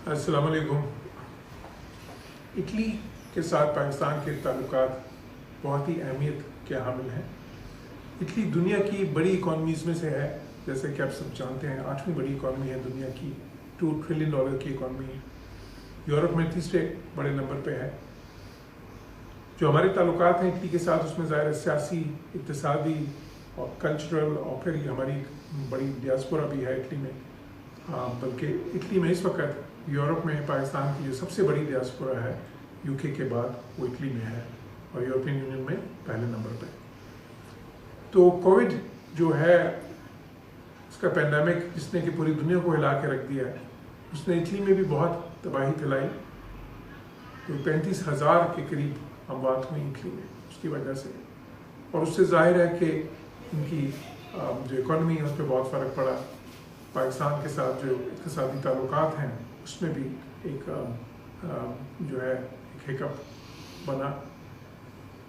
السلام علیکم۔ اٹلی کے ساتھ پاکستان کے تعلقات بہت ہی اہمیت کے حامل ہیں۔ اٹلی دنیا کی بڑی اکانومیز میں سے ہے، جیسے کہ آپ سب جانتے ہیں 8ویں بڑی اکانومی ہے دنیا کی، $2 ٹریلین کی اکانومی ہے۔ یورپ میں تیسرے بڑے نمبر پہ ہے۔ جو ہمارے تعلقات ہیں اٹلی کے ساتھ، اس میں ظاہر سیاسی، اقتصادی اور کلچرل، اور پھر ہماری بڑی ڈیاسپورا بھی ہے اٹلی میں۔ بلکہ اٹلی میں اس وقت یورپ میں پاکستان کی جو سب سے بڑی ڈیاسپورا ہے UK کے بعد، وہ اٹلی میں ہے، اور یورپین یونین میں پہلے نمبر پہ۔ تو کووڈ جو ہے، اس کا پینڈیمک جس نے کہ پوری دنیا کو ہلا کے رکھ دیا ہے، اس نے اٹلی میں بھی بہت تباہی پھیلائی۔ کوئی 35,000 کے قریب اموات ہوئی اٹلی میں اس کی وجہ سے، اور اس سے ظاہر ہے کہ ان کی جو اکانومی ہے اس پہ بہت فرق پڑا۔ پاکستان کے ساتھ جو اقتصادی تعلقات ہیں اس میں بھی ایک جو ہے ایک ہیکپ بنا۔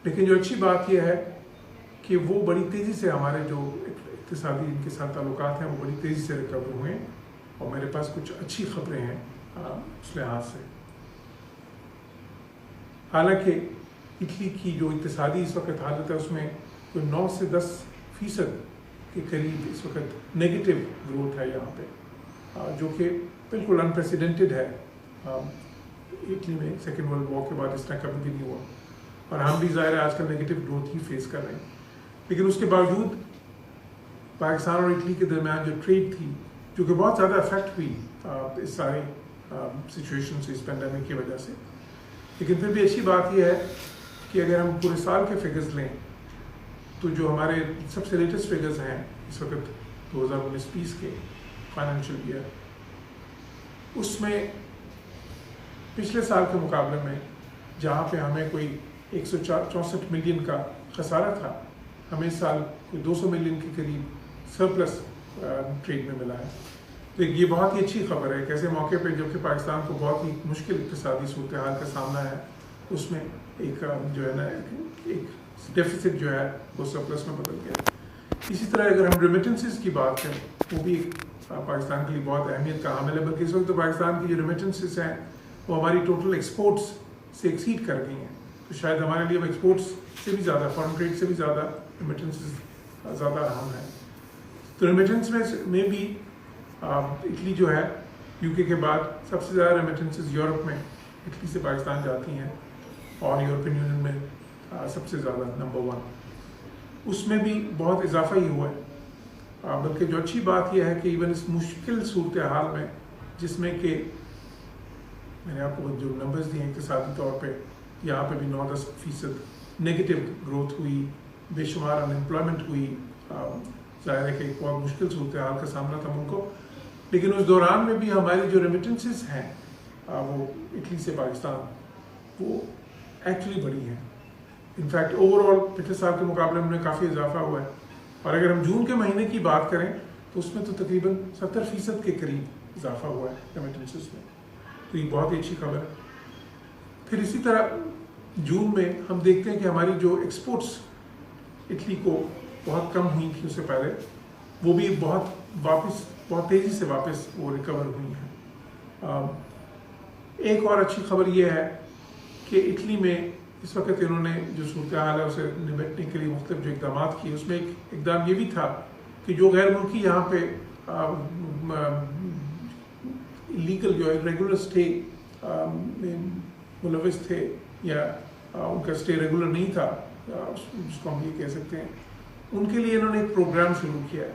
لیکن جو اچھی بات یہ ہے کہ وہ بڑی تیزی سے ہمارے جو اقتصادی ان کے ساتھ تعلقات ہیں وہ بڑی تیزی سے ریکور ہوئے ہیں، اور میرے پاس کچھ اچھی خبریں ہیں اس لحاظ سے۔ حالانکہ اٹلی کی جو اقتصادی اس وقت حالت ہے، اس میں کوئی 9 سے 10% کے قریب اس وقت نیگیٹو گروتھ ہے یہاں پہ، جو کہ بالکل انپریسیڈنٹڈ ہے۔ اٹلی میں سیکنڈ ورلڈ وار کے بعد اس طرح کبھی بھی نہیں ہوا، اور ہم بھی ظاہر ہے آج کل نیگیٹو گروتھ ہی فیس کر رہے ہیں۔ لیکن اس کے باوجود پاکستان اور اٹلی کے درمیان جو ٹریڈ تھی، جو کہ بہت زیادہ افیکٹ ہوئی اس سارے سچویشن سے، اس پینڈیمک کی وجہ سے، لیکن پھر بھی اچھی بات یہ ہے کہ اگر ہم پورے سال کے فگرز لیں تو جو ہمارے سب سے لیٹسٹ فگرز ہیں اس وقت 2019-20 کے فائنینشیل ایئر، اس میں پچھلے سال کے مقابلے میں جہاں پہ ہمیں کوئی 164 ملین کا خسارہ تھا، ہمیں اس سال کوئی 200 ملین کے قریب سرپلس ٹریڈ میں ملا ہے۔ تو یہ بہت ہی اچھی خبر ہے کہ ایسے موقع پہ جب کہ پاکستان کو بہت ہی مشکل اقتصادی صورتحال کا سامنا ہے، اس میں ایک جو ہے نا ایک ڈیفیسٹ جو ہے وہ سرپلس میں بدل گیا۔ اسی طرح اگر ہم ریمیٹنسز کی بات کریں، وہ بھی پاکستان کے لیے بہت اہمیت کا حامل ہے، بلکہ اس وقت تو پاکستان کی جو ریمیٹنسز ہیں وہ ہماری ٹوٹل ایکسپورٹس سے ایکسیڈ کر گئی ہیں۔ تو شاید ہمارے لیے اب ایکسپورٹس سے بھی زیادہ، فارن ٹریڈ سے بھی زیادہ ریمیٹنسز زیادہ اہم ہے۔ تو ریمیٹنس میں بھی اٹلی جو ہے UK کے بعد سب سے زیادہ ریمیٹنسز یورپ میں اٹلی سے پاکستان جاتی ہیں، اور یورپین یونین میں سب سے زیادہ نمبر 1۔ اس میں بھی بہت اضافہ ہی ہوا ہے، بلکہ جو اچھی بات یہ ہے کہ ایون اس مشکل صورتحال میں، جس میں کہ میں نے آپ کو جو نمبرز دیے ہیں اقتصادی طور پہ، یہاں پہ بھی 9-10% نیگیٹو گروتھ ہوئی، بے شمار انمپلائمنٹ ہوئی، ظاہر ہے کہ ایک بہت مشکل صورتحال کا سامنا تھا ملک کو، لیکن اس دوران میں بھی ہماری جو ریمیٹنسز ہیں وہ اٹلی سے پاکستان، وہ ایکچولی بڑی ہیں۔ انفیکٹ اوور آل پچھلے سال کے مقابلے میں کافی اضافہ ہوا ہے، اور اگر ہم جون کے مہینے کی بات کریں تو اس میں تو تقریباً 70% کے قریب اضافہ ہوا ہے ریمیٹنسز میں۔ تو یہ بہت ہی اچھی خبر ہے۔ پھر اسی طرح جون میں ہم دیکھتے ہیں کہ ہماری جو ایکسپورٹس اٹلی کو بہت کم ہوئی تھی اس سے پہلے، وہ بھی بہت تیزی سے واپس وہ ریکور ہوئی ہیں۔ ایک اور اچھی خبر یہ ہے کہ اٹلی میں اس وقت انہوں نے جو صورتحال ہے اسے نمٹنے کے لیے مختلف جو اقدامات کیے، اس میں ایک اقدام یہ بھی تھا کہ جو غیر ملکی یہاں پہ لیگل جو ریگولر اسٹے ملوث تھے، یا ان کا اسٹے ریگولر نہیں تھا، جس کو ہم یہ کہہ سکتے ہیں، ان کے لیے انہوں نے ایک پروگرام شروع کیا ہے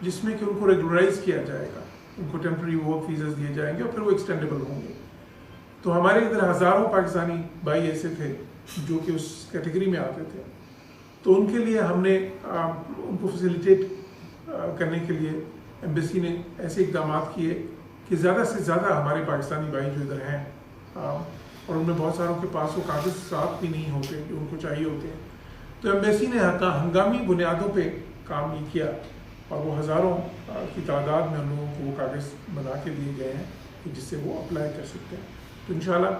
جس میں کہ ان کو ریگولرائز کیا جائے گا، ان کو ٹیمپرری ورک ویزاز دیے جائیں گے، اور پھر وہ ایکسٹینڈیبل ہوں گے۔ تو ہمارے ادھر ہزاروں پاکستانی بھائی ایسے تھے جو کہ اس کیٹیگری میں آتے تھے، تو ان کے لیے ہم نے ان کو فیسیلیٹیٹ کرنے کے لیے ایمبیسی نے ایسے اقدامات کیے کہ زیادہ سے زیادہ ہمارے پاکستانی بھائی جو ادھر ہیں، اور ان میں بہت ساروں کے پاس وہ کاغذ صاف بھی نہیں ہوتے جو ان کو چاہیے ہوتے ہیں، تو ایمبیسی نے ہنگامی بنیادوں پہ کام نہیں کیا، اور وہ ہزاروں کی تعداد میں ان لوگوں کو وہ کاغذ بنا کے دیے گئے ہیں کہ جس سے وہ اپلائی کر سکتے ہیں۔ تو انشاءاللہ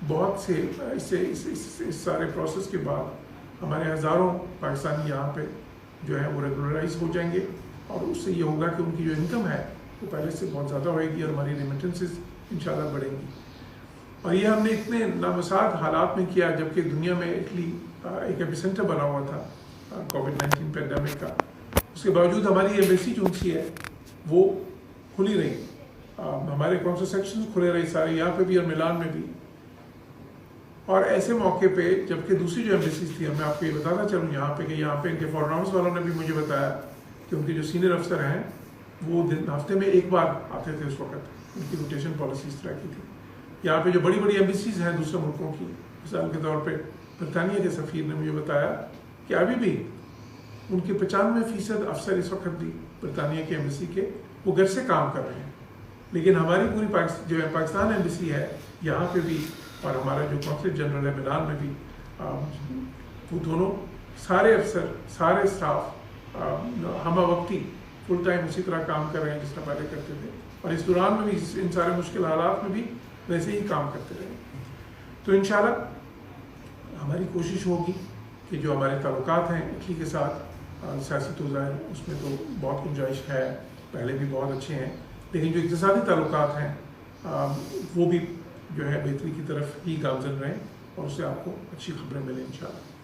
بہت سے اس سارے پروسیس کے بعد ہمارے ہزاروں پاکستانی یہاں پہ جو ہے وہ ریگولرائز ہو جائیں گے، اور اس سے یہ ہوگا کہ ان کی جو انکم ہے وہ پہلے سے بہت زیادہ ہوئے گی اور ہماری ریمیٹنسز انشاءاللہ بڑھیں گی. اور یہ ہم نے اتنے نامساعد حالات میں کیا جبکہ دنیا میں اٹلی ایک ایپی سینٹر بنا ہوا تھا کووڈ-19 پینڈیمک کا. اس کے باوجود ہماری ایمبیسی جو سی ہے وہ کھلی رہی, ہمارے کونسل سیکشن کھلے رہے سارے, یہاں پہ بھی اور میلان میں بھی. اور ایسے موقع پہ جبکہ دوسری جو ایمبیسیز تھی, میں آپ کو یہ بتانا چاہوں یہاں پہ کہ یہاں پہ ان کے فورن آفس والوں نے بھی مجھے بتایا کہ ان کے جو سینئر افسر ہیں وہ ہفتے میں ایک بار آتے تھے اس وقت, ان کی روٹیشن پالیسی اس طرح کی تھی. یہاں پہ جو بڑی بڑی ایمبیسیز ہیں دوسرے ملکوں کی, مثال کے طور پہ برطانیہ کے سفیر نے مجھے بتایا کہ ابھی بھی ان کے 95% افسر اس وقت بھی برطانیہ کی ایمبیسی کے وہ گھر سے کام کر رہے ہیں. لیکن ہماری پوری جو ہے پاکستان ایمبیسی ہے یہاں پہ بھی, اور ہمارا جو کونسل جنرل ہے میلان میں بھی, وہ دونوں سارے افسر سارے اسٹاف ہمہ وقتی فل ٹائم اسی طرح کام کر رہے ہیں جس طرح پہلے کرتے تھے, اور اس دوران میں بھی ان سارے مشکل حالات میں بھی ویسے ہی کام کرتے رہے. تو انشاءاللہ ہماری کوشش ہوگی کہ جو ہمارے تعلقات ہیں اٹلی کے ساتھ, سیاسی تو ظاہر اس میں تو بہت گنجائش ہے, پہلے بھی بہت اچھے ہیں, لیکن جو اقتصادی تعلقات ہیں وہ بھی جو ہے بہتری کی طرف ہی گامزن رہیں, اور اس سے آپ کو اچھی خبریں ملیں انشاءاللہ.